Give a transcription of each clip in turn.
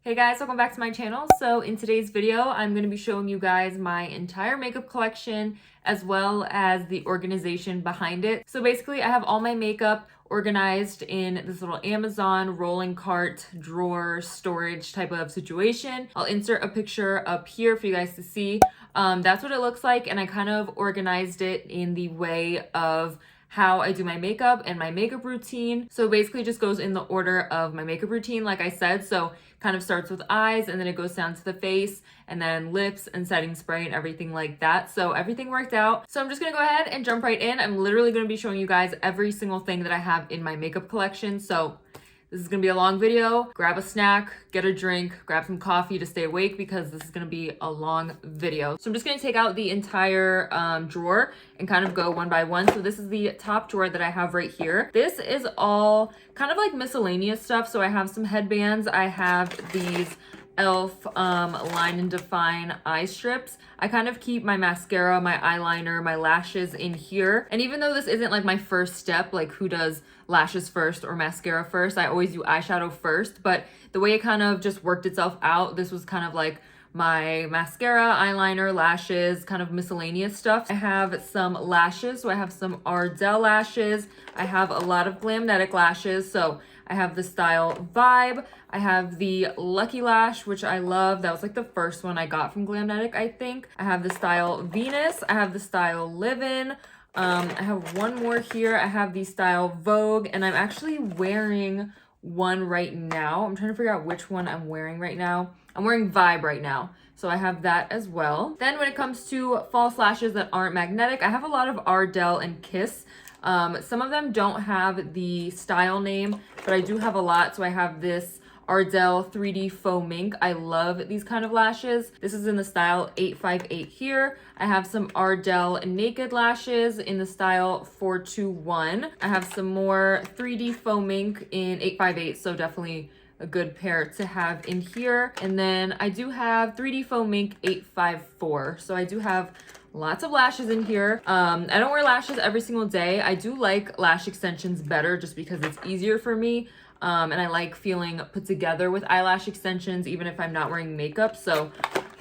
Hey guys, welcome back to my channel. So in today's video, I'm going to be showing you guys my entire makeup collection as well as the organization behind it. So basically I have all my makeup organized in this little Amazon rolling cart drawer storage type of situation. I'll insert a picture up here for you guys to see. That's what it looks like, and I kind of organized it in the way of how I do my makeup and my makeup routine. So basically it just goes in the order of my makeup routine, like I said. So kind of starts with eyes and then it goes down to the face and then lips and setting spray and everything like that. So everything worked out. So I'm just gonna go ahead and jump right in. I'm literally gonna be showing you guys every single thing that I have in my makeup collection. So this is gonna be a long video. Grab a snack, get a drink, grab some coffee to stay awake because this is gonna be a long video. So I'm just gonna take out the entire drawer and kind of go one by one. So this is the top drawer that I have right here. This is all kind of like miscellaneous stuff. So I have some headbands. I have these e.l.f. Line and Define eye strips. I kind of keep my mascara, my eyeliner, my lashes in here. And even though this isn't like my first step, like who does lashes first or mascara first, I always do eyeshadow first. But the way it kind of just worked itself out, this was kind of like my mascara, eyeliner, lashes, kind of miscellaneous stuff. I have some lashes. So I have some Ardell lashes. I have a lot of Glamnetic lashes. So I have the style Vibe. I have the Lucky Lash, which I love. That was like the first one I got from Glamnetic, I think. I have the style Venus. I have the style Livin'. I have one more here. I have the style Vogue, and I'm actually wearing one right now. I'm trying to figure out which one I'm wearing right now. I'm wearing Vibe right now. So I have that as well. Then when it comes to false lashes that aren't magnetic, I have a lot of Ardell and Kiss. Some of them don't have the style name, but I do have a lot. So I have this Ardell 3D Faux Mink. I love these kind of lashes. This is in the style 858 here. I have some Ardell Naked lashes in the style 421. I have some more 3D Faux Mink in 858, so definitely a good pair to have in here. And then I do have 3D Faux Mink 854. So I do have lots of lashes in here. I don't wear lashes every single day. I do like lash extensions better just because it's easier for me. And I like feeling put together with eyelash extensions, even if I'm not wearing makeup. So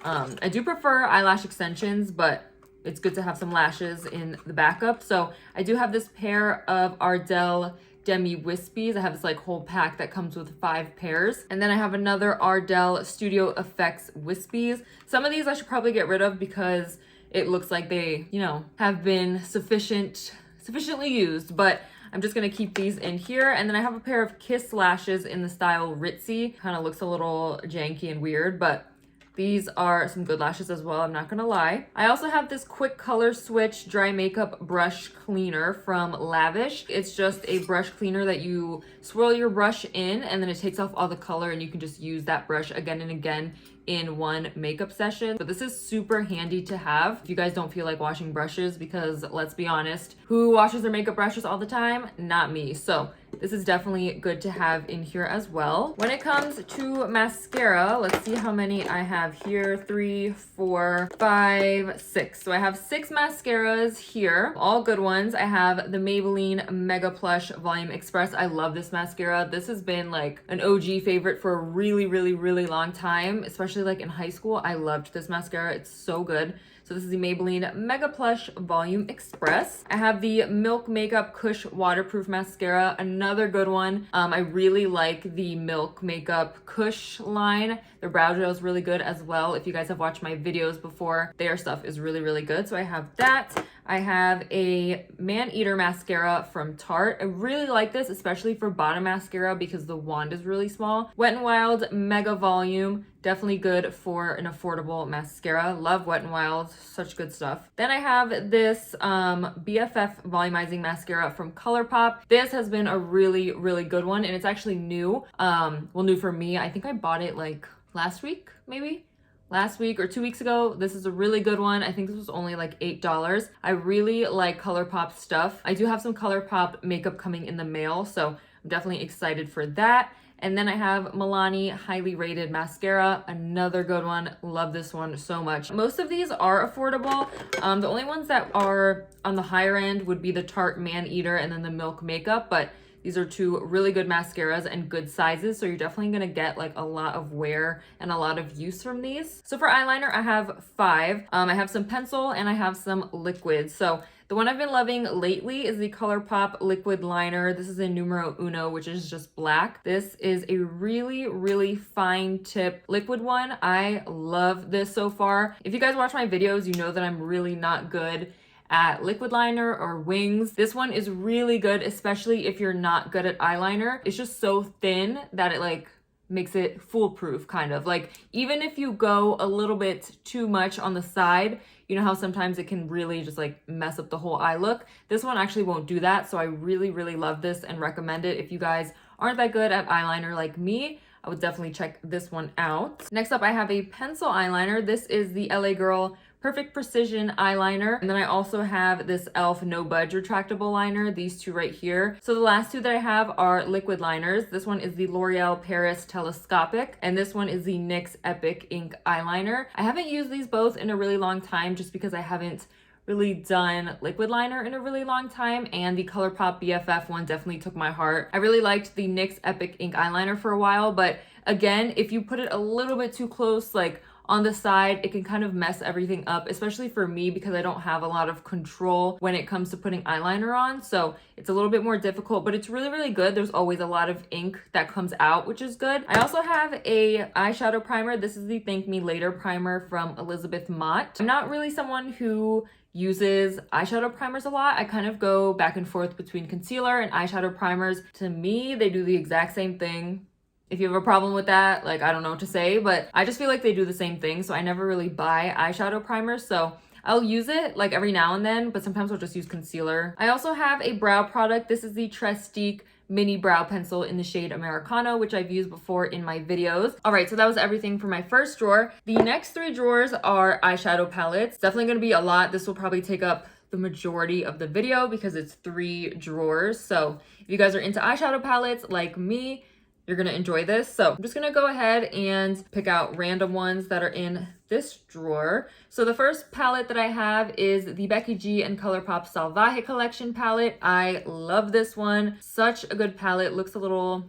I do prefer eyelash extensions, but it's good to have some lashes in the backup. So I do have this pair of Ardell Demi Wispies. I have this like whole pack that comes with 5 pairs. And then I have another Ardell Studio Effects Wispies. Some of these I should probably get rid of because it looks like they, you know, have been sufficiently used, but I'm just gonna keep these in here. And then I have a pair of Kiss lashes in the style Ritzy. Kind of looks a little janky and weird, but these are some good lashes as well, I'm not gonna lie. I also have this Quick Color Switch Dry Makeup Brush Cleaner from Lavish. It's just a brush cleaner that you swirl your brush in and then it takes off all the color and you can just use that brush again and again in one makeup session. But this is super handy to have if you guys don't feel like washing brushes, because let's be honest, who washes their makeup brushes all the time? Not me. So this is definitely good to have in here as well. When it comes to mascara, let's see how many I have here. 3, 4, 5, 6. So I have 6 mascaras here, all good ones. I have the Maybelline Mega Plush Volume Express. I love this mascara. This has been like an OG favorite for a really long time, especially like in high school. I loved this mascara. It's so good. So this is the Maybelline Mega Plush Volume Express. I have the Milk Makeup Kush Waterproof Mascara, another good one. I really like the Milk Makeup Kush line. Their brow gel is really good as well. If you guys have watched my videos before, their stuff is really good. So I have that. I have a Man-Eater mascara from Tarte. I really like this, especially for bottom mascara because the wand is really small. Wet n Wild Mega Volume. Definitely good for an affordable mascara. Love Wet n Wild, such good stuff. Then I have this BFF Volumizing Mascara from ColourPop. This has been a really good one, and it's actually new. Well, new for me. I think I bought it like last week, maybe? Last week or 2 weeks ago. This is a really good one. I think this was only like $8. I really like ColourPop stuff. I do have some ColourPop makeup coming in the mail, so I'm definitely excited for that. And then I have Milani Highly Rated Mascara, another good one. Love this one so much. Most of these are affordable. The only ones that are on the higher end would be the Tarte Man-Eater and then the Milk Makeup, but These are two really good mascaras and good sizes, so you're definitely gonna get like a lot of wear and a lot of use from these. So for eyeliner, I have 5. I have some pencil and I have some liquids. So the one I've been loving lately is the ColourPop liquid liner. This is in numero uno, which is just black. This is a really fine tip liquid one. I love this so far. If you guys watch my videos, you know that I'm really not good at liquid liner or wings. This one is really good, especially if you're not good at eyeliner. It's just so thin that it like makes it foolproof, kind of. Like, even if you go a little bit too much on the side, you know how sometimes it can really just like mess up the whole eye look? This one actually won't do that, so I really love this and recommend it. If you guys aren't that good at eyeliner like me, I would definitely check this one out. Next up, I have a pencil eyeliner. This is the LA Girl Perfect Precision eyeliner. And then I also have this e.l.f. No Budge retractable liner, these two right here. So the last two that I have are liquid liners. This one is the L'Oreal Paris Telescopic, and this one is the NYX Epic Ink eyeliner. I haven't used these both in a really long time just because I haven't really done liquid liner in a really long time, and the ColourPop BFF one definitely took my heart. I really liked the NYX Epic Ink eyeliner for a while, but again, if you put it a little bit too close, like on the side, it can kind of mess everything up, especially for me because I don't have a lot of control when it comes to putting eyeliner on. So it's a little bit more difficult, but it's really good. There's always a lot of ink that comes out, which is good. I also have a eyeshadow primer. This is the Thank Me Later primer from Elizabeth Mott. I'm not really someone who uses eyeshadow primers a lot. I kind of go back and forth between concealer and eyeshadow primers. To me, they do the exact same thing. If you have a problem with that, like, I don't know what to say, but I just feel like they do the same thing. So I never really buy eyeshadow primers. So I'll use it like every now and then, but sometimes I'll just use concealer. I also have a brow product. This is the Trestique mini brow pencil in the shade Americano, which I've used before in my videos. All right, so that was everything for my first drawer. The next 3 drawers are eyeshadow palettes. Definitely gonna be a lot. This will probably take up the majority of the video because it's 3 drawers. So if you guys are into eyeshadow palettes like me, you're gonna enjoy this. So I'm just gonna go ahead and pick out random ones that are in this drawer. So the first palette that I have is the Becky G and ColourPop Salvaje collection palette. I love this one. Such a good palette. Looks a little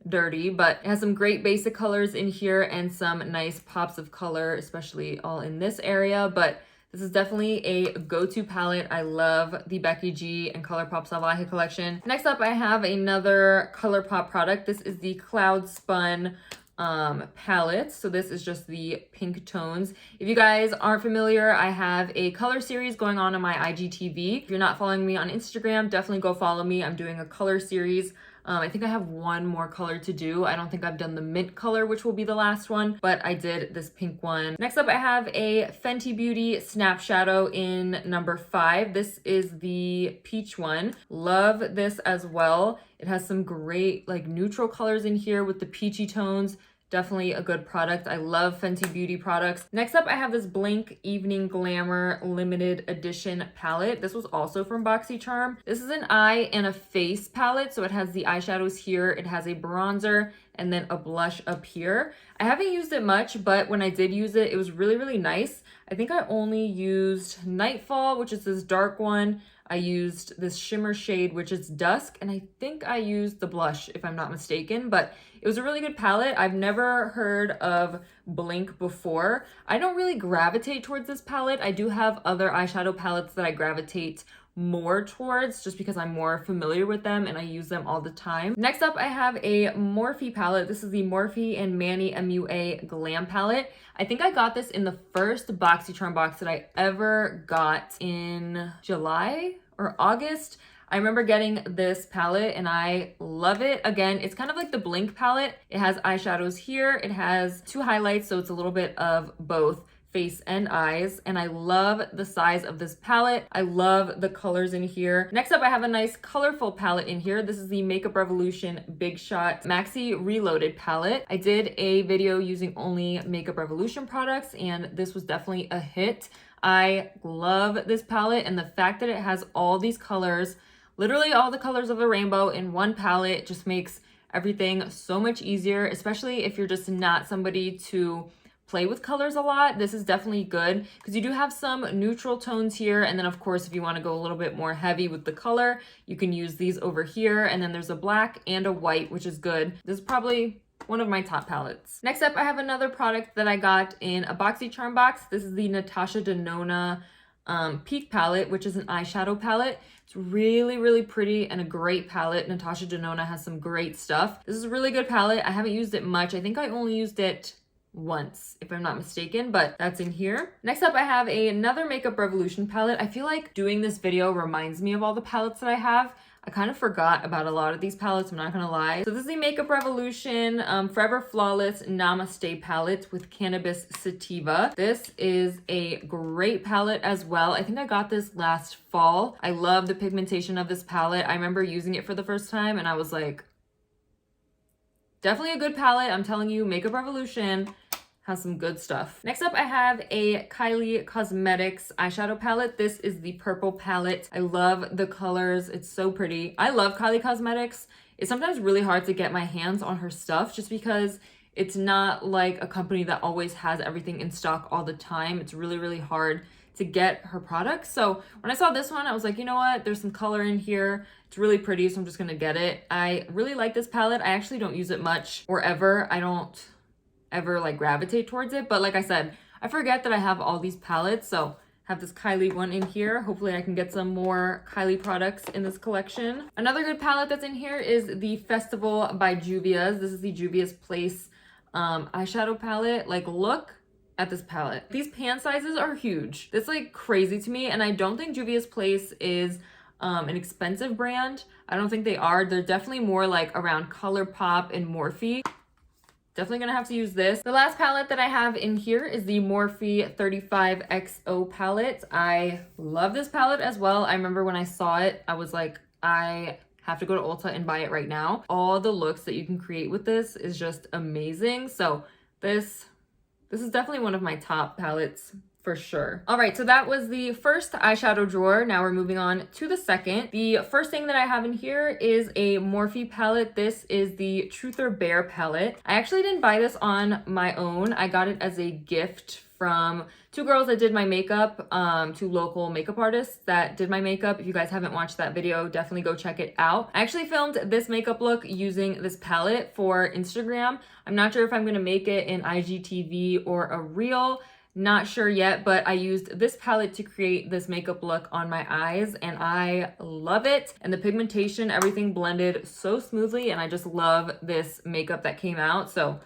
dirty, but it has some great basic colors in here and some nice pops of color, especially all in this area. But this is definitely a go-to palette. I love the Becky G and ColourPop Salvaje collection. Next up, I have another ColourPop product. This is the Cloud Spun palette. So this is just the pink tones. If you guys aren't familiar, I have a color series going on my IGTV. If you're not following me on Instagram, definitely go follow me. I'm doing a color series. I think I have one more color to do. I don't think I've done the mint color, which will be the last one, but I did this pink one. Next up, I have a Fenty Beauty Snap Shadow in number 5. This is the peach one. Love this as well. It has some great like neutral colors in here with the peachy tones. Definitely a good product. I love Fenty Beauty products. Next up, I have this Blink Evening Glamour limited edition palette. This was also from BoxyCharm. This is an eye and a face palette. So it has the eyeshadows here. It has a bronzer and then a blush up here. I haven't used it much, but when I did use it, it was really nice. I think I only used Nightfall, which is this dark one. I used this shimmer shade, which is Dusk, and I think I used the blush, if I'm not mistaken, but it was a really good palette. I've never heard of Blink before. I don't really gravitate towards this palette. I do have other eyeshadow palettes that I gravitate more towards just because I'm more familiar with them and I use them all the time. Next up, I have a Morphe palette. This is the Morphe and Manny MUA Glam palette. I think I got this in the first BoxyCharm box that I ever got in July or August. I remember getting this palette and I love it. Again, it's kind of like the Blink palette. It has eyeshadows here. It has 2 highlights, so it's a little bit of both face and eyes, and I love the size of this palette. I love the colors in here. Next up, I have a nice colorful palette in here. This is the Makeup Revolution Big Shot Maxi Reloaded palette. I did a video using only Makeup Revolution products, and this was definitely a hit. I love this palette, and the fact that it has all these colors, literally all the colors of the rainbow in one palette, just makes everything so much easier, especially if you're just not somebody to play with colors a lot, this is definitely good because you do have some neutral tones here. And then of course, if you want to go a little bit more heavy with the color, you can use these over here. And then there's a black and a white, which is good. This is probably one of my top palettes. Next up, I have another product that I got in a BoxyCharm box. This is the Natasha Denona Peak palette, which is an eyeshadow palette. It's really, really pretty and a great palette. Natasha Denona has some great stuff. This is a really good palette. I haven't used it much. I think I only used it once, if I'm not mistaken, but that's in here. Next up, I have another Makeup Revolution palette. I feel like doing this video reminds me of all the palettes that I have. I kind of forgot about a lot of these palettes, I'm not gonna lie. So this is the Makeup Revolution Forever Flawless Namaste palette with Cannabis Sativa. This is a great palette as well. I think I got this last fall. I love the pigmentation of this palette. I remember using it for the first time and I was like, definitely a good palette. I'm telling you, Makeup Revolution has some good stuff. Next up, I have a Kylie Cosmetics eyeshadow palette. This is the purple palette. I love the colors. It's so pretty. I love Kylie Cosmetics. It's sometimes really hard to get my hands on her stuff just because it's not like a company that always has everything in stock all the time. It's really, really hard to get her products. So when I saw this one, I was like, you know what? There's some color in here. It's really pretty, so I'm just gonna get it. I really like this palette. I actually don't use it much or ever. I don't ever like gravitate towards it, but like I said, I forget that I have all these palettes. So I have this Kylie one in here. Hopefully I can get some more Kylie products in this collection. Another good palette that's in here is the Festival by Juvia's. This is the Juvia's Place eyeshadow palette. Like, look at this palette. These pan sizes are huge. It's like crazy to me, and I don't think Juvia's Place is an expensive brand. I don't think they are. They're definitely more like around ColourPop and Morphe. Definitely gonna have to use this. The last palette that I have in here is the Morphe 35XO palette. I love this palette as well. I remember when I saw it, I was like, I have to go to Ulta and buy it right now. All the looks that you can create with this is just amazing. So this is definitely one of my top palettes for sure. All right, so that was the first eyeshadow drawer. Now we're moving on to the second. The first thing that I have in here is a Morphe palette. This is the Truth or Bare palette. I actually didn't buy this on my own. I got it as a gift from two girls that did my makeup, two local makeup artists that did my makeup. If you guys haven't watched that video, definitely go check it out. I actually filmed this makeup look using this palette for Instagram. I'm not sure if I'm gonna make it in IGTV or a reel. Not sure yet, but I used this palette to create this makeup look on my eyes and I love it. And the pigmentation, everything blended so smoothly and I just love this makeup that came out. So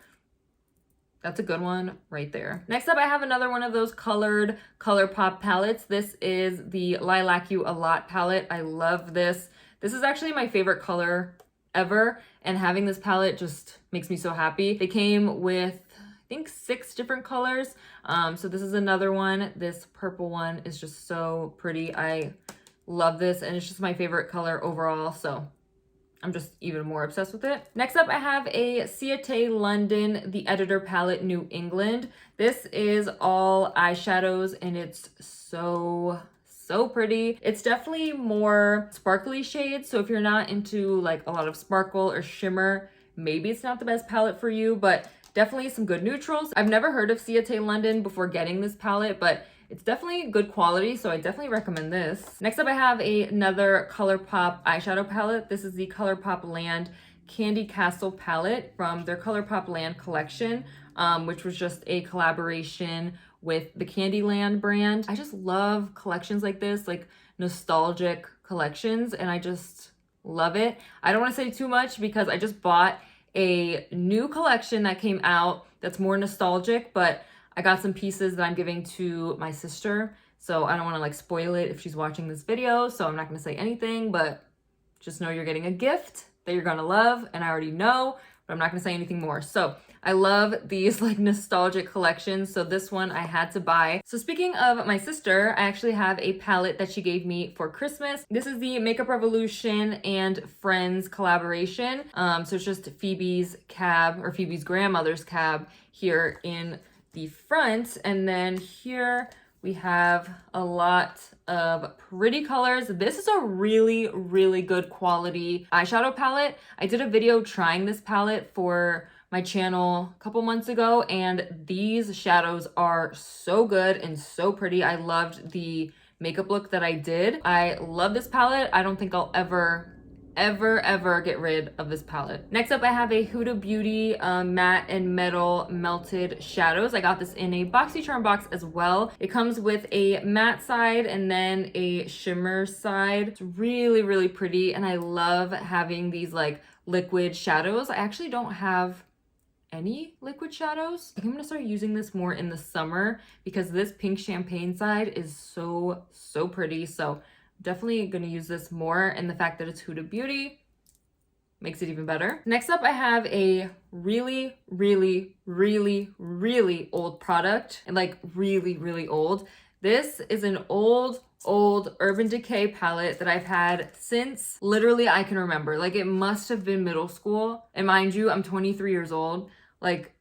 that's a good one right there. Next up, I have another one of those colored ColourPop palettes. This is the Lilac You A Lot palette. I love this. This is actually my favorite color ever. And having this palette just makes me so happy. They came with, I think, 6 different colors. So this is another one. This purple one is just so pretty. I love this and it's just my favorite color overall. So I'm just even more obsessed with it. Next up, I have a Ciate London, the Editor palette, New England. This is all eyeshadows and it's so pretty. It's definitely more sparkly shades. So if you're not into like a lot of sparkle or shimmer, maybe it's not the best palette for you, but definitely some good neutrals. I've never heard of Ciate London before getting this palette, but it's definitely good quality, so I definitely recommend this. Next up, I have another ColourPop eyeshadow palette. This is the ColourPop Land Candy Castle palette from their ColourPop Land collection, which was just a collaboration with the Candyland brand. I just love collections like this, like nostalgic collections, and I just love it. I don't want to say too much because I just bought a new collection that came out that's more nostalgic, but I got some pieces that I'm giving to my sister, so I don't want to like spoil it if she's watching this video, so I'm not going to say anything, but just know you're getting a gift that you're going to love, and I already know, but I'm not going to say anything more. So I love these like nostalgic collections, so this one I had to buy. So speaking of my sister, I actually have a palette that she gave me for Christmas. This is the Makeup Revolution and Friends collaboration. So it's just Phoebe's cab, or Phoebe's grandmother's cab here in the front, and then here we have a lot of pretty colors. This is a really good quality eyeshadow palette. I did a video trying this palette for my channel a couple months ago, and these shadows are so good and so pretty. I loved the makeup look that I did. I love this palette. I don't think I'll ever get rid of this palette. Next up, I have a Huda Beauty matte and metal melted shadows. I got this in a BoxyCharm box as well. It comes with a matte side and then a shimmer side. It's really, really pretty, and I love having these like liquid shadows. I actually don't have any liquid shadows. I think I'm gonna start using this more in the summer because this pink champagne side is so pretty. So definitely gonna use this more, and the fact that it's Huda Beauty makes it even better. Next up, I have a really old product, and like really old. This is an old Urban Decay palette that I've had since literally I can remember. Like, it must have been middle school. And mind you, I'm 23 years old. Like,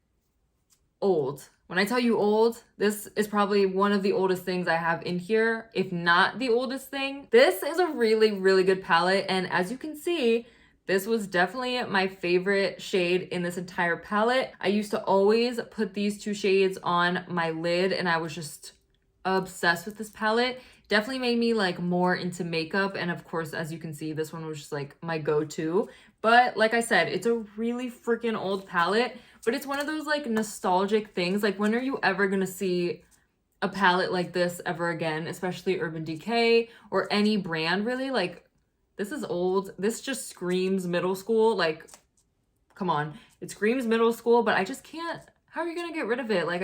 old. When I tell you old, this is probably one of the oldest things I have in here, if not the oldest thing. This is a really good palette, and as you can see, this was definitely my favorite shade in this entire palette. I used to always put these two shades on my lid, and I was just obsessed with this palette. Definitely made me like more into makeup, and of course, as you can see, this one was just like my go-to. But like I said, it's a really freaking old palette, but it's one of those like nostalgic things. Like, when are you ever gonna see a palette like this ever again, especially Urban Decay or any brand really? Like, this is old. This just screams middle school. Like, come on, it screams middle school, but I just can't. How are you gonna get rid of it? Like,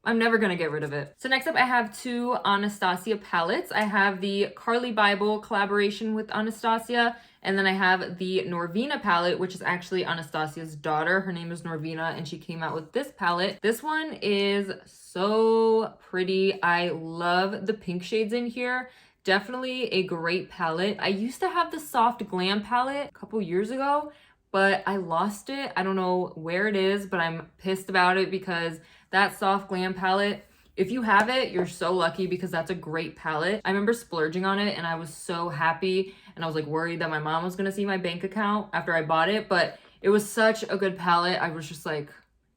I'm never gonna get rid of it. So next up, I have two Anastasia palettes. I have the Carly Bible collaboration with Anastasia, and then I have the Norvina palette, which is actually Anastasia's daughter. Her name is Norvina, and she came out with this palette. This one is so pretty. I love the pink shades in here. Definitely a great palette. I used to have the Soft Glam palette a couple years ago, but I lost it. I don't know where it is, but I'm pissed about it because that Soft Glam palette, if you have it, you're so lucky because that's a great palette. I remember splurging on it and I was so happy, and I was like worried that my mom was gonna see my bank account after I bought it, but it was such a good palette. I was just like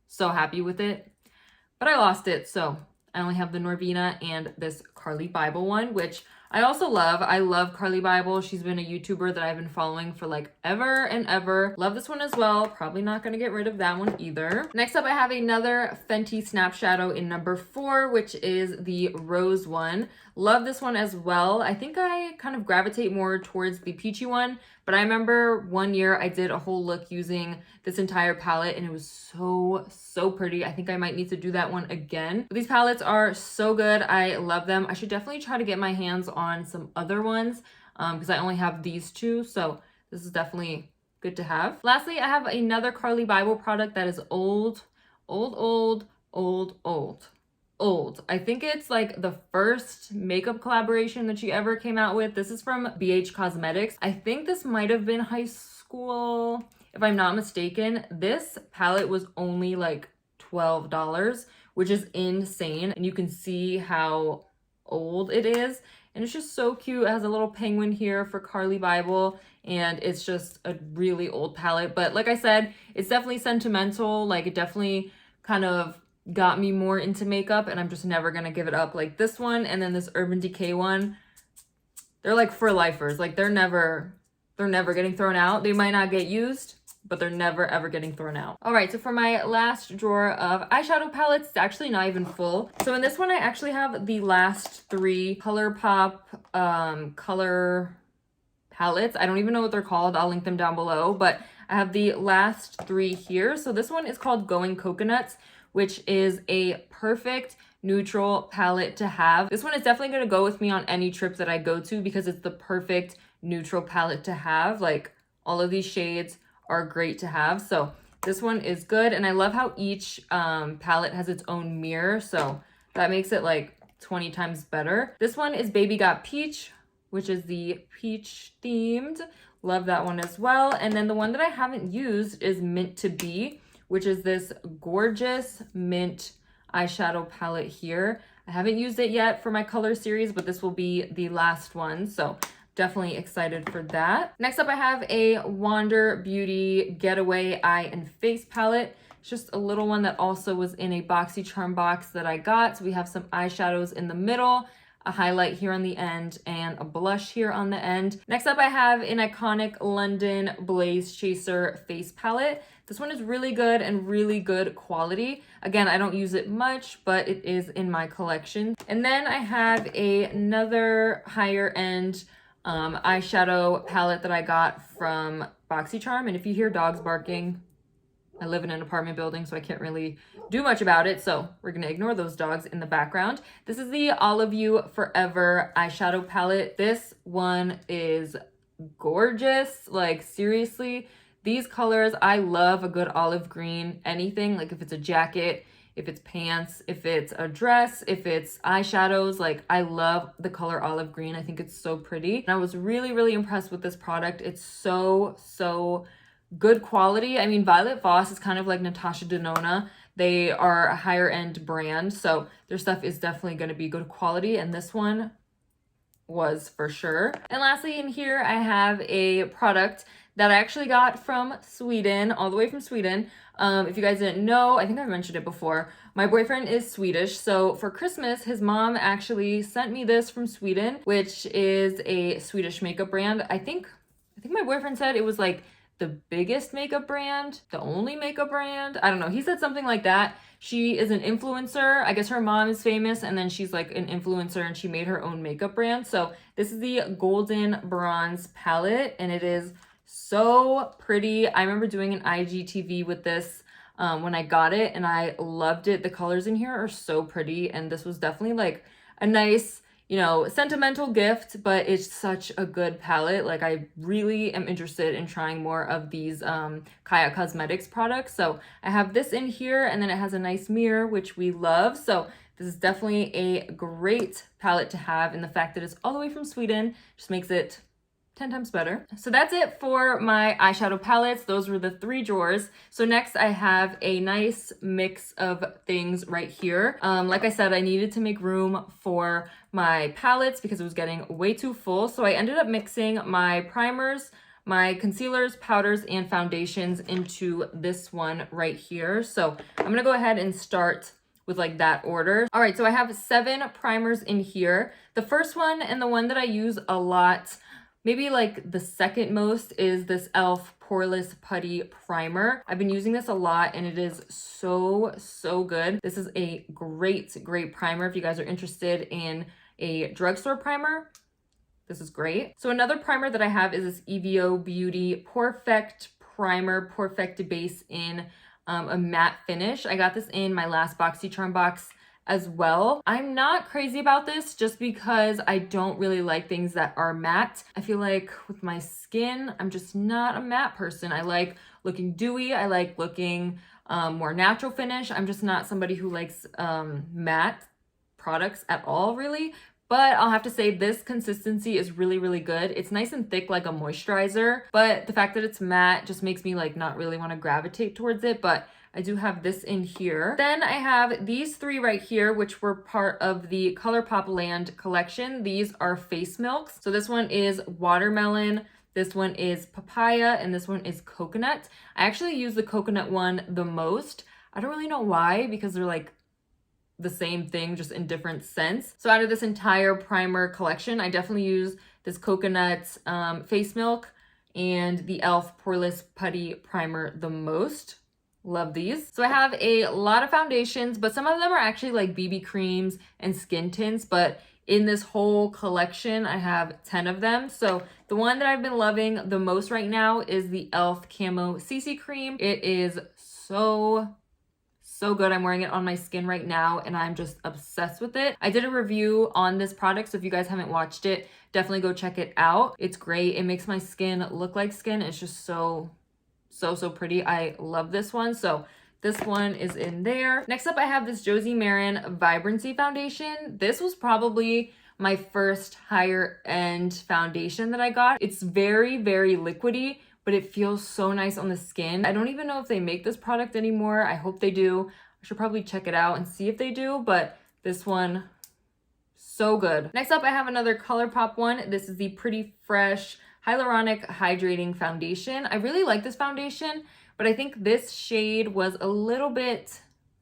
so happy with it, but I lost it. So I only have the Norvina and this Carly Bible one, which I also love. I love Carly Bible. She's been a YouTuber that I've been following for like ever and ever. Love this one as well. Probably not going to get rid of that one either. Next up, I have another Fenty Snap Shadow in number 4, which is the Rose one. Love this one as well. I think I kind of gravitate more towards the peachy one, but I remember one year I did a whole look using this entire palette and it was so pretty. I think I might need to do that one again. But these palettes are so good. I love them. I should definitely try to get my hands on some other ones because I only have these two. So this is definitely good to have. Lastly, I have another Carly Bible product that is old. I think it's like the first makeup collaboration that she ever came out with. This is from BH Cosmetics. I think this might have been high school, if I'm not mistaken. This palette was only like $12, which is insane. And you can see how old it is. And it's just so cute. It has a little penguin here for Carly Bible. And it's just a really old palette. But like I said, it's definitely sentimental. Like, it definitely kind of got me more into makeup, and I'm just never gonna give it up. Like this one and then this Urban Decay one, they're like for lifers. Like they're never getting thrown out. They might not get used, but they're never ever getting thrown out. All right, so for my last drawer of eyeshadow palettes, it's actually not even full. So in this one, I actually have the last 3 ColourPop color palettes. I don't even know what they're called. I'll link them down below, but I have the last 3 here. So this one is called Going Coconuts, which is a perfect neutral palette to have. This one is definitely gonna go with me on any trip that I go to because it's the perfect neutral palette to have. Like, all of these shades are great to have. So this one is good. And I love how each palette has its own mirror. So that makes it like 20 times better. This one is Baby Got Peach, which is the peach themed. Love that one as well. And then the one that I haven't used is Mint to Be, which is this gorgeous mint eyeshadow palette here. I haven't used it yet for my color series, but this will be the last one. So definitely excited for that. Next up, I have a Wander Beauty Getaway Eye and Face Palette. It's just a little one that also was in a BoxyCharm box that I got. So we have some eyeshadows in the middle, a highlight here on the end, and a blush here on the end. Next up, I have an iconic London Blaze Chaser face palette. This one is really good and really good quality. Again, I don't use it much, but it is in my collection. And then I have another higher end eyeshadow palette that I got from BoxyCharm. And if you hear dogs barking, I live in an apartment building, so I can't really do much about it. So we're gonna ignore those dogs in the background. This is the Olive You Forever eyeshadow palette. This one is gorgeous. Like seriously, these colors, I love a good olive green, anything. Like if it's a jacket, if it's pants, if it's a dress, if it's eyeshadows, like I love the color olive green. I think it's so pretty. And I was really, really impressed with this product. It's so good quality. I mean, Violet Voss is kind of like Natasha Denona. They are a higher end brand, so their stuff is definitely going to be good quality, and this one was for sure. And lastly, in here, I have a product that I actually got from Sweden, all the way from Sweden. If you guys didn't know, I think I've mentioned it before, my boyfriend is Swedish, so for Christmas, his mom actually sent me this from Sweden, which is a Swedish makeup brand. I think my boyfriend said it was like the biggest makeup brand, the only makeup brand. I don't know. He said something like that. She is an influencer. I guess her mom is famous, and then she's like an influencer, and she made her own makeup brand. So this is the Golden Bronze palette, and it is so pretty. I remember doing an IGTV with this when I got it, and I loved it. The colors in here are so pretty, and this was definitely like a nice, you know, sentimental gift, but it's such a good palette. Like I really am interested in trying more of these Kaya Cosmetics products. So I have this in here, and then it has a nice mirror, which we love. So this is definitely a great palette to have, and the fact that it's all the way from Sweden just makes it 10 times better. So that's it for my eyeshadow palettes. Those were the 3 drawers. So next I have a nice mix of things right here. Like I said, I needed to make room for my palettes because it was getting way too full. So I ended up mixing my primers, my concealers, powders, and foundations into this one right here. So I'm gonna go ahead and start with like that order. All right, so I have 7 primers in here. The first one, and the one that I use a lot, maybe like the second most, is this e.l.f. Poreless Putty Primer. I've been using this a lot, and it is so good. This is a great primer if you guys are interested in a drugstore primer. This is great. So another primer that I have is this EVO Beauty Perfect Primer, Perfect Base in a matte finish. I got this in my last BoxyCharm box as well. I'm not crazy about this just because I don't really like things that are matte. I feel like with my skin, I'm just not a matte person. I like looking dewy. I like looking more natural finish. I'm just not somebody who likes matte products at all, really. But I'll have to say this consistency is really good. It's nice and thick like a moisturizer, but the fact that it's matte just makes me like not really want to gravitate towards it. But I do have this in here. Then I have these 3 right here, which were part of the ColourPop Land collection. These are face milks. So this one is watermelon, this one is papaya, and this one is coconut. I actually use the coconut one the most. I don't really know why, because they're like the same thing, just in different scents. So out of this entire primer collection, I definitely use this coconut face milk and the e.l.f. Poreless Putty Primer the most. Love these. So I have a lot of foundations, but some of them are actually like BB creams and skin tints, but in this whole collection, I have 10 of them. So the one that I've been loving the most right now is the e.l.f. Camo CC Cream. It is so good. I'm wearing it on my skin right now, and I'm just obsessed with it. I did a review on this product, so if you guys haven't watched it, definitely go check it out. It's great. It makes my skin look like skin. It's just so pretty. I love this one. So this one is in there. Next up, I have this Josie Maran Vibrancy Foundation. This was probably my first higher end foundation that I got. It's very liquidy, but it feels so nice on the skin. I don't even know if they make this product anymore. I hope they do. I should probably check it out and see if they do, but this one, so good. Next up, I have another ColourPop one. This is the Pretty Fresh Hyaluronic Hydrating Foundation. I really like this foundation, but I think this shade was a little bit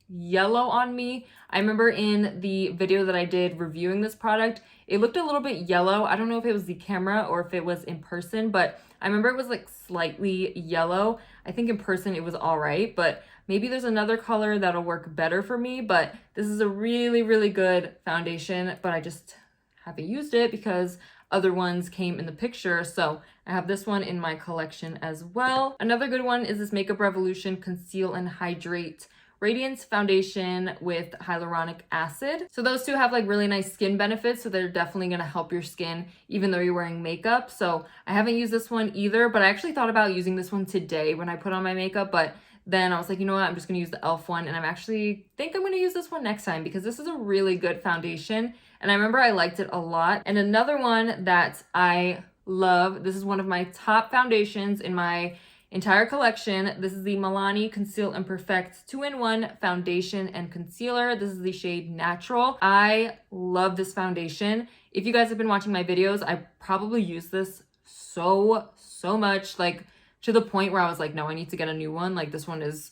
yellow on me. I remember in the video that I did reviewing this product, it looked a little bit yellow. I don't know if it was the camera or if it was in person, but I remember it was like slightly yellow. I think in person it was all right, but maybe there's another color that'll work better for me. But this is a really, really good foundation, but I just haven't used it because other ones came in the picture. So I have this one in my collection as well. Another good one is this Makeup Revolution Conceal and Hydrate Radiance Foundation with hyaluronic acid. So those two have like really nice skin benefits, so they're definitely gonna help your skin even though you're wearing makeup. So I haven't used this one either, but I actually thought about using this one today when I put on my makeup, but then I was like, you know what, I'm just gonna use the e.l.f. one, and I'm gonna use this one next time because this is a really good foundation, and I remember I liked it a lot. And another one that I love, this is one of my top foundations in my entire collection. This is the Milani Conceal and Perfect 2-in-1 Foundation and Concealer. This is the shade Natural. I love this foundation. If you guys have been watching my videos, I probably use this so much, like to the point where I was like, no, I need to get a new one. Like this one is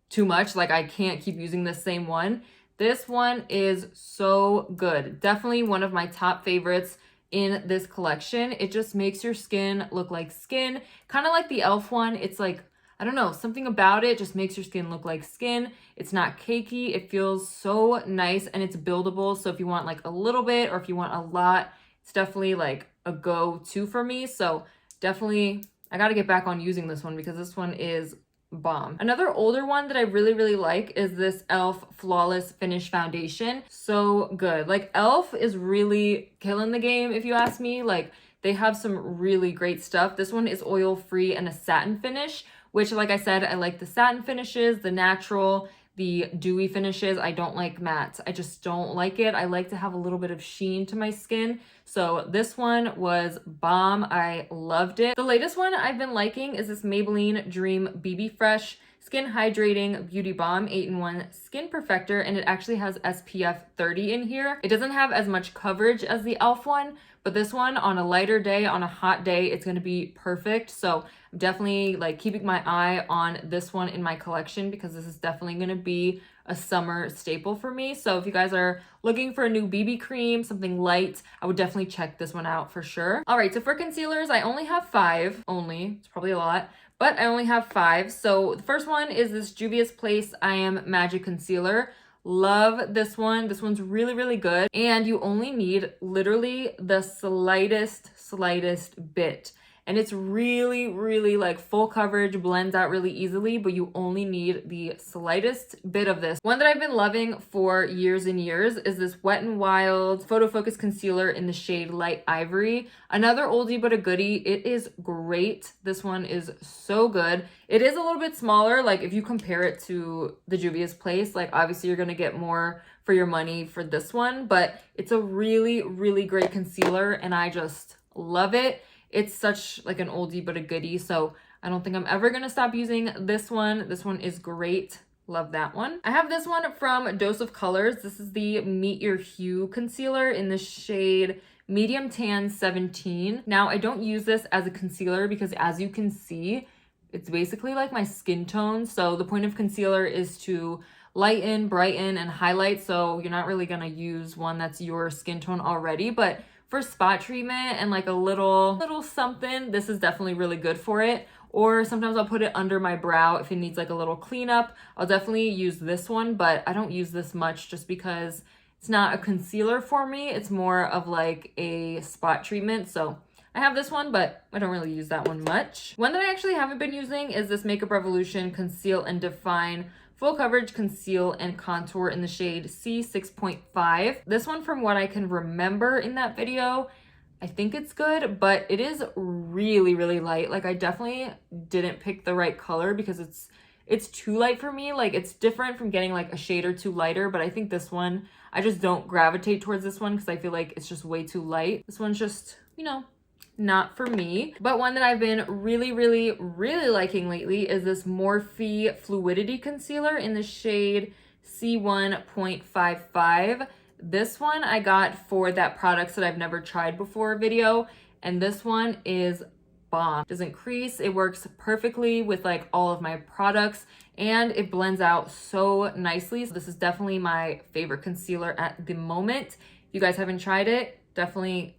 too much. Like I can't keep using the same one. This one is so good. Definitely one of my top favorites in this collection. It just makes your skin look like skin, kind of like the e.l.f. one. It's like, I don't know, something about it just makes your skin look like skin. It's not cakey. It feels so nice, and it's buildable. So if you want like a little bit or if you want a lot, it's definitely like a go-to for me. So definitely, I got to get back on using this one because this one is bomb. Another older one that I really like is this e.l.f. Flawless Finish Foundation. So good. Like e.l.f. is really killing the game if you ask me. Like they have some really great stuff. This one is oil free and a satin finish, which like I said, I like the satin finishes, the natural, the dewy finishes. I don't like matte. I just don't like it. I like to have a little bit of sheen to my skin. So this one was bomb. I loved it. The latest one I've been liking is this Maybelline Dream BB Fresh Skin Hydrating Beauty Balm 8-in-1 Skin Perfector, and it actually has SPF 30 in here. It doesn't have as much coverage as the e.l.f. one, but this one on a lighter day, on a hot day, it's gonna be perfect. So I'm definitely like keeping my eye on this one in my collection because this is definitely gonna be a summer staple for me. So if you guys are looking for a new BB cream, something light, I would definitely check this one out for sure. All right, so for concealers, I only have 5, it's probably a lot, but I only have 5. So the first one is this Juvia's Place I Am Magic Concealer. Love this one. This one's really good. And you only need literally the slightest bit. And it's really like full coverage, blends out really easily, but you only need the slightest bit of this. One that I've been loving for years and years is this Wet n Wild Photo Focus Concealer in the shade Light Ivory. Another oldie but a goodie. It is great. This one is so good. It is a little bit smaller. Like if you compare it to the Juvia's Place, like obviously you're gonna get more for your money for this one, but it's a really great concealer and I just love it. It's such like an oldie but a goodie, so I don't think I'm ever gonna stop using this one. This one is great. Love that one. I have this one from Dose of Colors. This is the Meet Your Hue concealer in the shade Medium Tan 17. Now, I don't use this as a concealer because as you can see, it's basically like my skin tone. So the point of concealer is to lighten, brighten, and highlight. So you're not really gonna use one that's your skin tone already, but for spot treatment and like a little something, this is definitely really good for it. Or sometimes I'll put it under my brow if it needs like a little cleanup. I'll definitely use this one, but I don't use this much just because it's not a concealer for me. It's more of like a spot treatment. So I have this one, but I don't really use that one much. One that I actually haven't been using is this Makeup Revolution Conceal and Define Full Coverage Conceal and Contour in the shade C6.5. This one, from what I can remember in that video, I think it's good, but it is really light. Like I definitely didn't pick the right color because it's too light for me. Like it's different from getting like a shade or two lighter, but I think this one, I just don't gravitate towards this one because I feel like it's just way too light. This one's just, you know, not for me. But one that I've been really liking lately is this Morphe Fluidity Concealer in the shade C1.55. This one I got for that products that I've never tried before video, and this one is bomb. Doesn't crease, it works perfectly with like all of my products, and it blends out so nicely. So this is definitely my favorite concealer at the moment. If you guys haven't tried it, definitely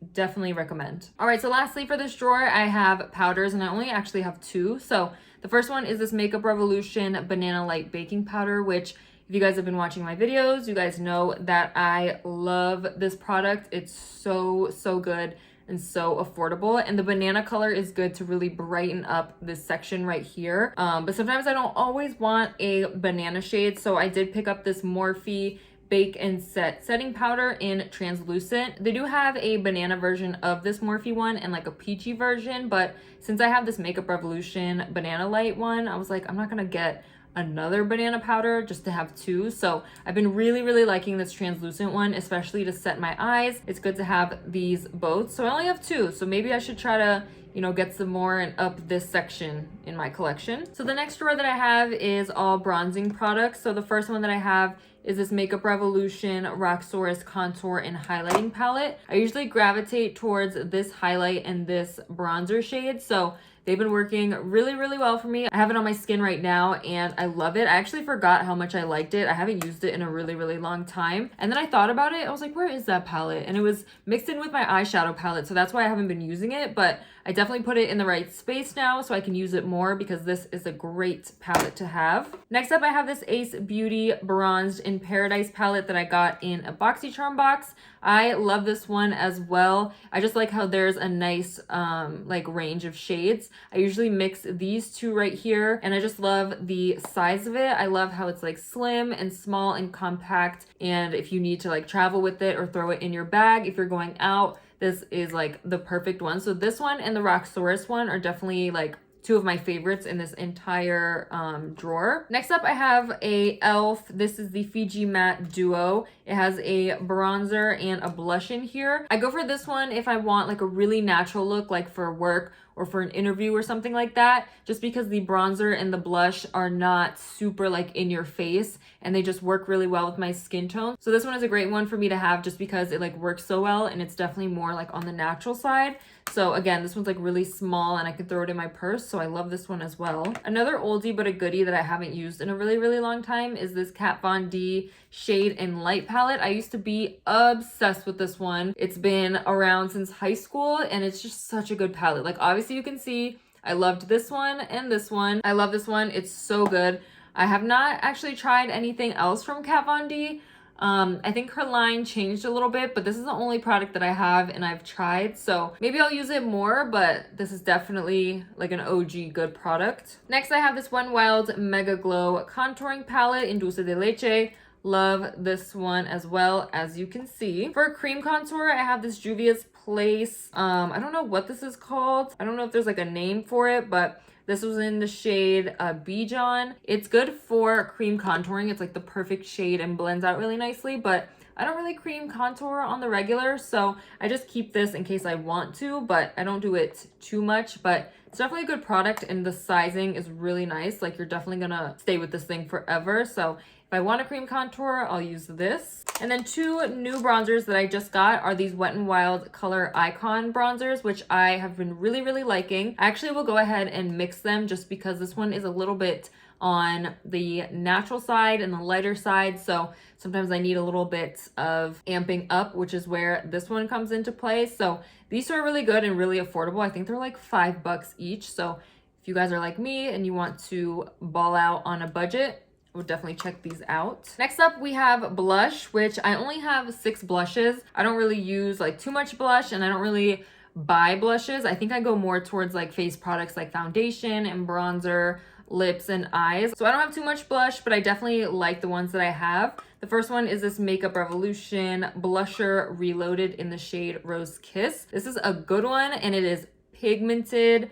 recommend. All right, so lastly for this drawer, I have powders, and I only actually have two. So the first one is this Makeup Revolution Banana Light Baking Powder, which if you guys have been watching my videos, you guys know that I love this product. It's so good and so affordable, and the banana color is good to really brighten up this section right here. But sometimes I don't always want a banana shade, so I did pick up this Morphe Bake and Set setting powder in translucent. They do have a banana version of this Morphe one and like a peachy version, but since I have this Makeup Revolution Banana Light one, I was like, I'm not gonna get another banana powder just to have two. So I've been really liking this translucent one, especially to set my eyes. It's good to have these both. So I only have two, so maybe I should try to, you know, get some more and up this section in my collection. So the next drawer that I have is all bronzing products. So the first one that I have is this Makeup Revolution Roxxor Contour and Highlighting Palette. I usually gravitate towards this highlight and this bronzer shade, so they've been working really well for me. I have it on my skin right now and I love it. I actually forgot how much I liked it. I haven't used it in a really long time. And then I thought about it. I was like, where is that palette? And it was mixed in with my eyeshadow palette, so that's why I haven't been using it. But I definitely put it in the right space now so I can use it more, because this is a great palette to have. Next up, I have this Ace Beauty Bronzed in Paradise palette that I got in a BoxyCharm box. I love this one as well. I just like how there's a nice like range of shades. I usually mix these two right here, and I just love the size of it. I love how it's like slim and small and compact, and if you need to like travel with it or throw it in your bag if you're going out, this is like the perfect one. So this one and the Roxxor one are definitely like two of my favorites in this entire drawer. Next up, I have a e.l.f. This is the Fiji Matte Duo. It has a bronzer and a blush in here. I go for this one if I want like a really natural look, like for work or for an interview or something like that, just because the bronzer and the blush are not super like in your face, and they just work really well with my skin tone. So this one is a great one for me to have just because it like works so well, and it's definitely more like on the natural side. So again, this one's like really small and I could throw it in my purse, so I love this one as well. Another oldie but a goodie that I haven't used in a really long time is this Kat Von D Shade and Light palette. I used to be obsessed with this one. It's been around since high school, and it's just such a good palette. Like obviously you can see I loved this one and this one. I love this one. It's so good. I have not actually tried anything else from Kat Von D. I think her line changed a little bit, but this is the only product that I have and I've tried, so maybe I'll use it more, but this is definitely like an OG good product. Next, I have this One Wild Mega Glow Contouring Palette in Dulce de Leche. Love this one as well, as you can see. For cream contour, I have this Juvia's Place. I don't know what this is called. I don't know if there's like a name for it, but this was in the shade Bijan. It's good for cream contouring. It's like the perfect shade and blends out really nicely, but I don't really cream contour on the regular, so I just keep this in case I want to, but I don't do it too much. But it's definitely a good product, and the sizing is really nice. Like you're definitely gonna stay with this thing forever. So if I want a cream contour, I'll use this. And then two new bronzers that I just got are these Wet n Wild Color Icon bronzers, which I have been really liking. I actually will go ahead and mix them just because this one is a little bit on the natural side and the lighter side, so sometimes I need a little bit of amping up, which is where this one comes into play. So these are really good and really affordable. I think they're like $5 each, so if you guys are like me and you want to ball out on a budget, I would definitely check these out. Next up, we have blush, which I only have 6 blushes. I don't really use like too much blush, and I don't really buy blushes. I think I go more towards like face products like foundation and bronzer, lips and eyes. So I don't have too much blush, but I definitely like the ones that I have. The first one is this Makeup Revolution Blusher Reloaded in the shade Rose Kiss. This is a good one, and it is pigmented.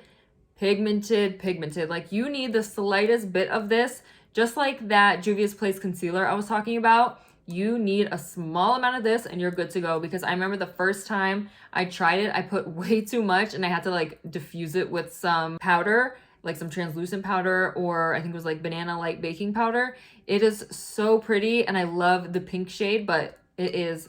Like you need the slightest bit of this, just like that Juvia's Place concealer I was talking about. You need a small amount of this and you're good to go, because I remember the first time I tried it, I put way too much and I had to like diffuse it with some powder, like some translucent powder, or I think it was like Banana Light Baking Powder. It is so pretty, and I love the pink shade, but it is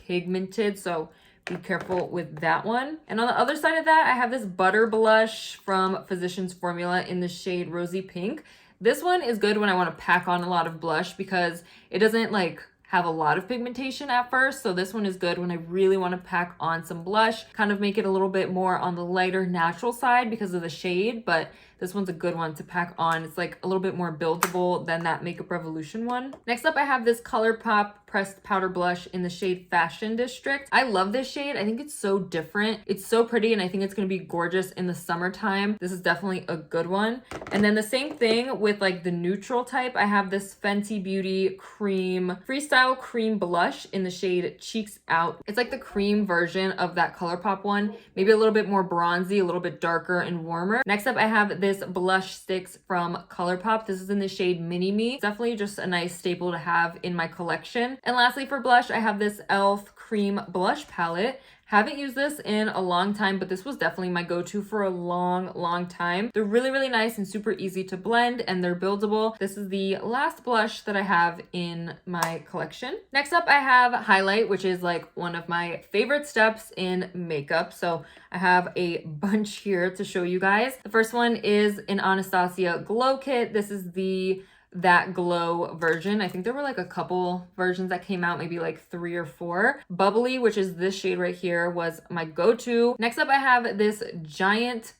pigmented, so be careful with that one. And on the other side of that, I have this Butter Blush from Physicians Formula in the shade Rosy Pink. This one is good when I want to pack on a lot of blush because it doesn't like have a lot of pigmentation at first. So this one is good when I really want to pack on some blush, kind of make it a little bit more on the lighter natural side because of the shade, but this one's a good one to pack on. It's like a little bit more buildable than that Makeup Revolution one. Next up, I have this ColourPop pressed powder blush in the shade Fashion District. I love this shade. I think it's so different. It's so pretty, and I think it's gonna be gorgeous in the summertime. This is definitely a good one. And then the same thing with like the neutral type. I have this Fenty Beauty cream, freestyle cream blush in the shade Cheeks Out. It's like the cream version of that ColourPop one, maybe a little bit more bronzy, a little bit darker and warmer. Next up, I have this blush sticks from ColourPop. This is in the shade Mini Me. It's definitely just a nice staple to have in my collection. And lastly, for blush, I have this e.l.f. cream blush palette. Haven't used this in a long time, but this was definitely my go-to for a long time. They're really, really nice and super easy to blend, and they're buildable. This is the last blush that I have in my collection. Next up, I have highlight, which is like one of my favorite steps in makeup. So I have a bunch here to show you guys. The first one is an Anastasia Glow Kit. This is the That Glow version. I think there were like a couple versions that came out, maybe like 3 or 4. Bubbly, which is this shade right here, was my go-to. Next up, I have this giant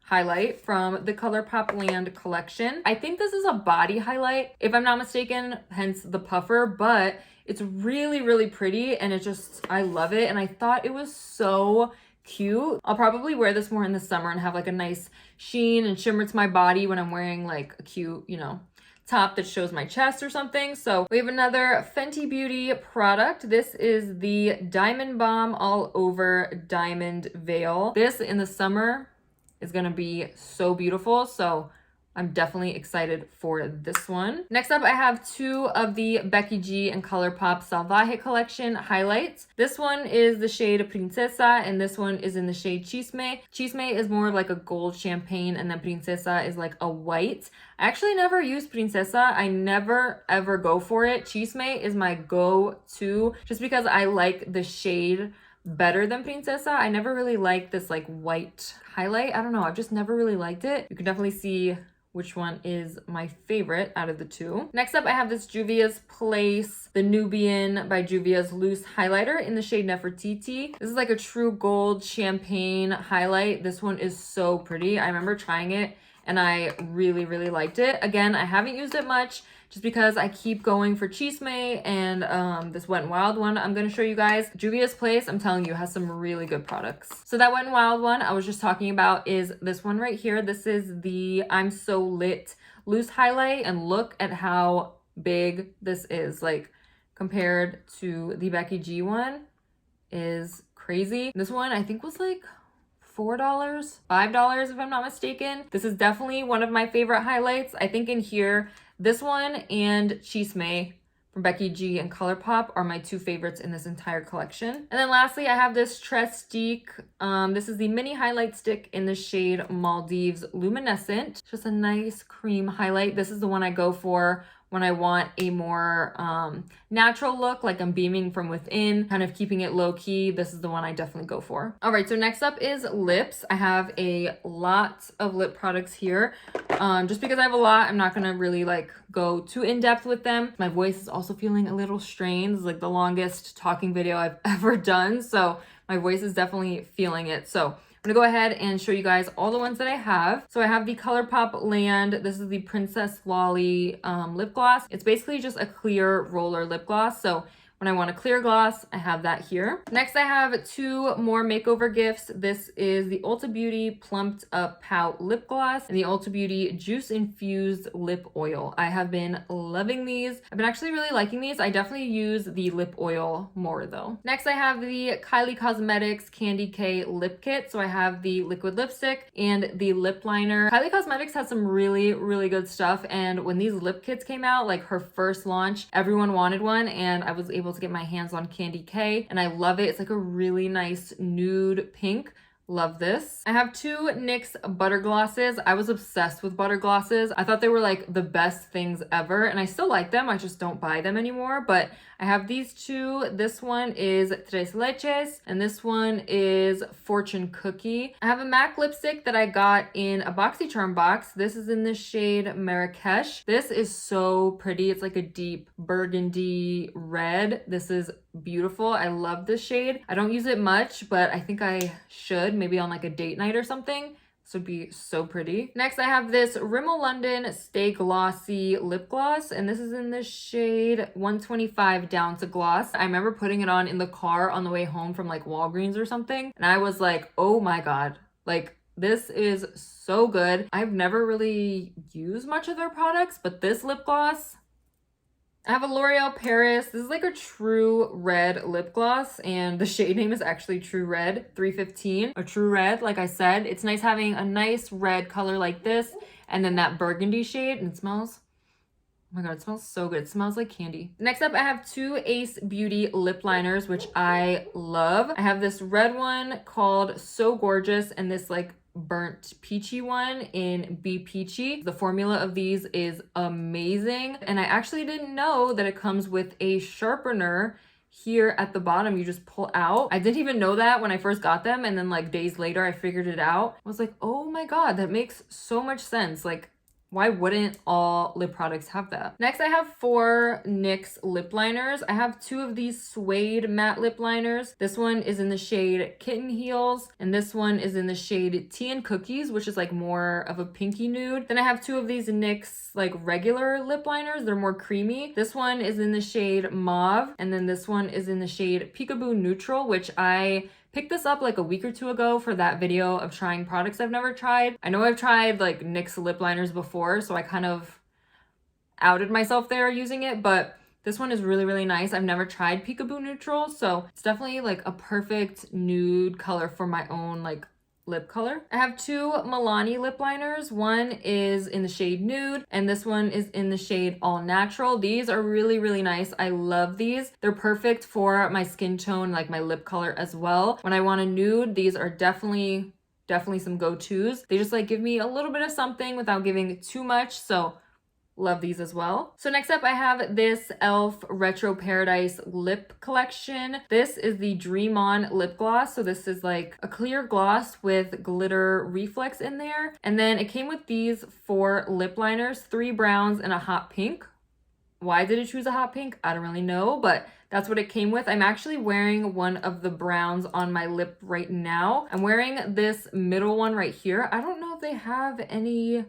highlight from the ColourPop Land collection. I think this is a body highlight, if I'm not mistaken, hence the puffer, but it's really pretty, and it just, I love it. And I thought it was so cute. I'll probably wear this more in the summer and have like a nice sheen and shimmer to my body when I'm wearing like a cute, you know, top that shows my chest or something. So we have another Fenty Beauty product. This is the Diamond Bomb All Over Diamond Veil. This in the summer is gonna be so beautiful. So I'm definitely excited for this one. Next up, I have 2 of the Becky G and ColourPop Salvaje collection highlights. This one is the shade Princesa, and this one is in the shade Chisme. Chisme is more like a gold champagne, and then Princesa is like a white. I actually never use Princesa. I never ever go for it. Chisme is my go-to just because I like the shade better than Princesa. I never really liked this like white highlight. I don't know. I've just never really liked it. You can definitely see which one is my favorite out of the 2. Next up, I have this Juvia's Place, the Nubian by Juvia's loose highlighter in the shade Nefertiti. This is like a true gold champagne highlight. This one is so pretty. I remember trying it and I really liked it. Again, I haven't used it much just because I keep going for Chisme and this Wet n Wild one I'm going to show you guys. Juvia's Place, I'm telling you, has some really good products. So that Wet n Wild one I was just talking about is this one right here. This is the I'm So Lit loose highlight, and look at how big this is. Like compared to the Becky G one is crazy. This one I think was like $4, $5 if I'm not mistaken. This is definitely one of my favorite highlights. I think in here, this one and Chisme from Becky G and ColourPop are my 2 favorites in this entire collection. And then lastly, I have this Trestique. This is the mini highlight stick in the shade Maldives Luminescent. Just a nice cream highlight. This is the one I go for when I want a more natural look, like I'm beaming from within, kind of keeping it low key. This is the one I definitely go for. All right, so next up is lips. I have a lot of lip products here. Just because I have a lot, I'm not gonna really like go too in depth with them. My voice is also feeling a little strained. This is like the longest talking video I've ever done, so my voice is definitely feeling it. So I'm gonna go ahead and show you guys all the ones that I have. So I have the ColourPop Land. This is the Princess Lolly lip gloss. It's basically just a clear roller lip gloss. So when I want a clear gloss, I have that here. Next, I have 2 more makeover gifts. This is the Ulta Beauty Plumped Up Pout Lip Gloss and the Ulta Beauty Juice Infused Lip Oil. I have been loving these. I've been actually really liking these. I definitely use the lip oil more though. Next, I have the Kylie Cosmetics Candy K Lip Kit. So I have the liquid lipstick and the lip liner. Kylie Cosmetics has some really good stuff. And when these lip kits came out, like her first launch, everyone wanted one, and I was able to get my hands on Candy K, and I love it. It's like a really nice nude pink. Love this. I have 2 NYX butter glosses. I was obsessed with butter glosses. I thought they were like the best things ever, and I still like them. I just don't buy them anymore, but I have these two. This one is Tres Leches and this one is Fortune Cookie. I have a MAC lipstick that I got in a BoxyCharm box. This is in the shade Marrakesh. This is so pretty. It's like a deep burgundy red. This is beautiful. I love this shade. I don't use it much, but I think I should, maybe on like a date night or something. This would be so pretty. Next, I have this Rimmel London Stay Glossy lip gloss, and this is in the shade 125 Down to Gloss. I remember putting it on in the car on the way home from like Walgreens or something, and I was like, oh my god, like this is so good. I've never really used much of their products, but this lip gloss, I have a L'Oreal Paris. This is like a true red lip gloss, and the shade name is actually True Red 315. A true red, like I said. It's nice having a nice red color like this, and then that burgundy shade, and it smells, oh my god, it smells so good. It smells like candy. Next up, I have two Ace Beauty lip liners, which I love. I have this red one called So Gorgeous, and this like burnt peachy one in Be Peachy. The formula of these is amazing, and I actually didn't know that it comes with a sharpener here at the bottom. You just pull out. I didn't even know that when I first got them, and then like days later I figured it out. I was like, oh my god, that makes so much sense. Like, why wouldn't all lip products have that? Next, I have four NYX lip liners. I have two of these suede matte lip liners. This one is in the shade Kitten Heels, and this one is in the shade Tea and Cookies, which is like more of a pinky nude. Then I have two of these NYX like regular lip liners. They're more creamy. This one is in the shade Mauve, and then this one is in the shade Peekaboo Neutral, which I picked this up like a week or two ago for that video of trying products I've never tried. I know I've tried like NYX lip liners before, so I kind of outed myself there using it, but this one is really, really nice. I've never tried Peekaboo Neutral, so it's definitely like a perfect nude color for my own like lip color. I have two Milani lip liners. One is in the shade Nude, and this one is in the shade All Natural. These are really, really nice. I love these. They're perfect for my skin tone, like my lip color as well. When I want a nude, these are definitely some go-tos. They just like give me a little bit of something without giving too much, so love these as well. So next up, I have this e.l.f. Retro Paradise lip collection. This is the Dream On lip gloss. So this is like a clear gloss with glitter reflex in there. And then it came with these four lip liners, three browns and a hot pink. Why did it choose a hot pink? I don't really know, but that's what it came with. I'm actually wearing one of the browns on my lip right now. I'm wearing this middle one right here. I don't know if they have any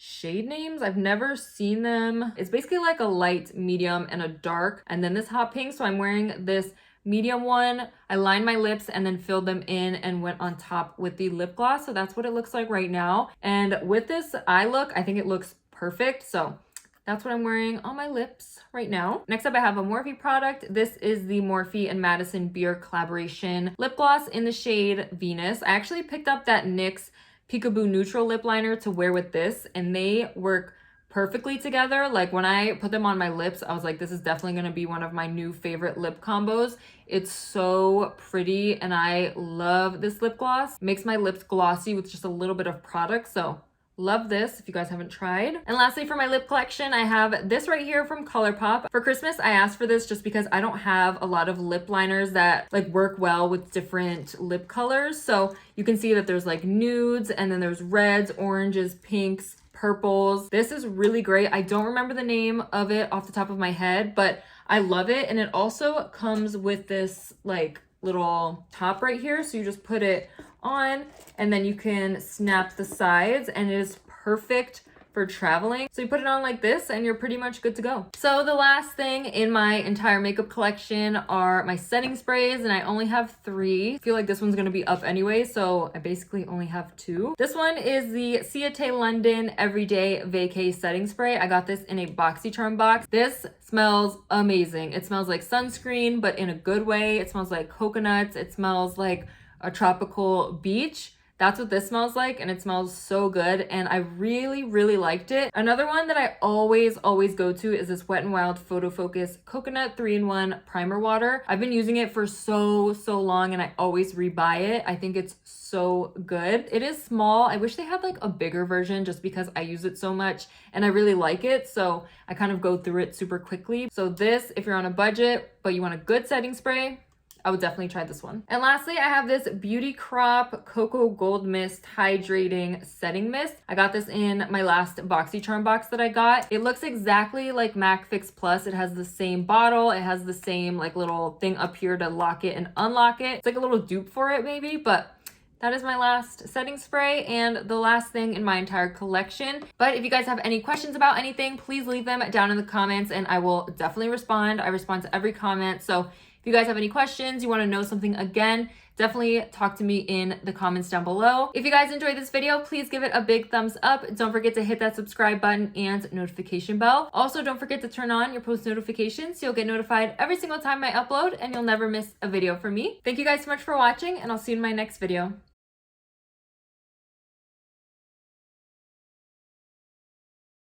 shade names. I've never seen them. It's basically like a light, medium, and a dark, and then this hot pink. So I'm wearing this medium one. I lined my lips and then filled them in and went on top with the lip gloss. So that's what it looks like right now. And with this eye look, I think it looks perfect. So that's what I'm wearing on my lips right now. Next up, I have a Morphe product. This is the Morphe and Madison Beer collaboration lip gloss in the shade Venus. I actually picked up that NYX Peekaboo Neutral lip liner to wear with this, and they work perfectly together. Like when I put them on my lips, I was like, this is definitely going to be one of my new favorite lip combos. It's so pretty, and I love this lip gloss. It makes my lips glossy with just a little bit of product, so love this if you guys haven't tried. And lastly, for my lip collection, I have this right here from ColourPop. For Christmas, I asked for this just because I don't have a lot of lip liners that like work well with different lip colors. So you can see that there's like nudes, and then there's reds, oranges, pinks, purples. This is really great. I don't remember the name of it off the top of my head, but I love it. And it also comes with this like little top right here. So you just put it on, and then you can snap the sides, and it is perfect for traveling. So you put it on like this and you're pretty much good to go. So the last thing in my entire makeup collection are my setting sprays, and I only have 3. I feel like this one's gonna be up anyway, so I basically only have 2. This one is the Ciate London Everyday Vacay Setting Spray. I got this in a BoxyCharm box. This smells amazing. It smells like sunscreen, but in a good way. It smells like coconuts. It smells like a tropical beach. That's what this smells like, and it smells so good, and I really, really liked it. Another one that I always go to is this Wet n Wild Photo Focus Coconut 3-in-1 Primer Water. I've been using it for so long, and I always rebuy it. I think it's so good. It is small. I wish they had like a bigger version just because I use it so much and I really like it, so I kind of go through it super quickly. So this, if you're on a budget but you want a good setting spray, I would definitely try this one. And lastly, I have this Beauty Crop Cocoa Gold Mist Hydrating Setting Mist. I got this in my last BoxyCharm box that I got. It looks exactly like MAC Fix Plus. It has the same bottle. It has the same like little thing up here to lock it and unlock it. It's like a little dupe for it maybe, but that is my last setting spray and the last thing in my entire collection. But if you guys have any questions about anything, please leave them down in the comments and I will definitely respond. I respond to every comment. So if you guys have any questions, you want to know something again, definitely talk to me in the comments down below. If you guys enjoyed this video, please give it a big thumbs up. Don't forget to hit that subscribe button and notification bell. Also, don't forget to turn on your post notifications so you'll get notified every single time I upload and you'll never miss a video from me. Thank you guys so much for watching, and I'll see you in my next video.